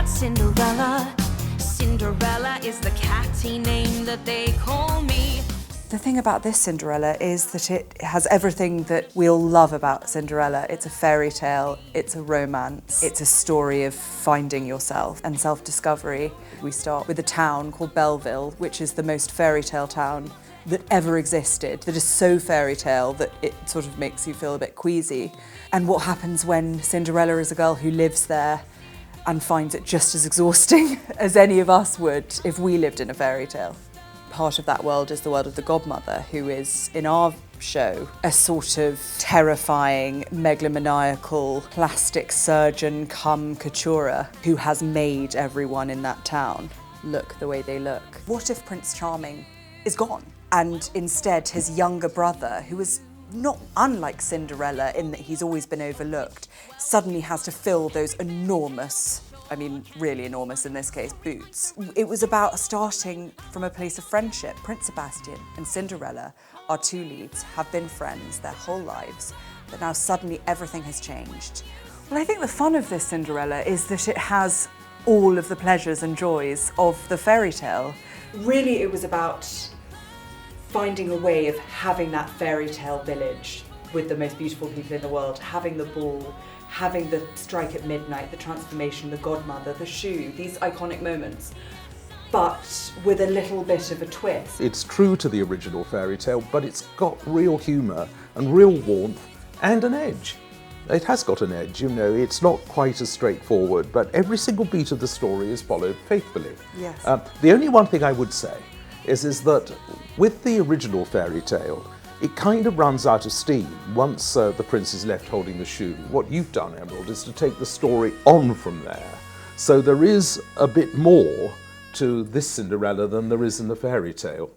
about Cinderella. Cinderella is the catty name that they call me. The thing about this Cinderella is that it has everything that we all love about Cinderella. It's a fairy tale, it's a romance, it's a story of finding yourself and self-discovery. We start with a town called Belleville, which is the most fairy tale town that ever existed, that is so fairy tale that it sort of makes you feel a bit queasy. And what happens when Cinderella is a girl who lives there and finds it just as exhausting as any of us would if we lived in a fairy tale. Part of that world is the world of the godmother, who is, in our show, a sort of terrifying, megalomaniacal plastic surgeon cum couturer who has made everyone in that town look the way they look. What if Prince Charming is gone? And instead his younger brother, who is not unlike Cinderella in that he's always been overlooked, suddenly has to fill those enormous, I mean really enormous in this case, boots. It was about starting from a place of friendship. Prince Sebastian and Cinderella, our two leads, have been friends their whole lives, but now suddenly everything has changed. Well, I think the fun of this Cinderella is that it has all of the pleasures and joys of the fairy tale. Really, it was about finding a way of having that fairy tale village with the most beautiful people in the world, having the ball, having the strike at midnight, the transformation, the godmother, the shoe, these iconic moments, but with a little bit of a twist. It's true to the original fairy tale, but it's got real humour and real warmth and an edge. It has got an edge, you know, it's not quite as straightforward, but every single beat of the story is followed faithfully. Yes. The only one thing I would say is that with the original fairy tale, it kind of runs out of steam once the prince is left holding the shoe. What you've done, Emerald, is to take the story on from there. So there is a bit more to this Cinderella than there is in the fairy tale.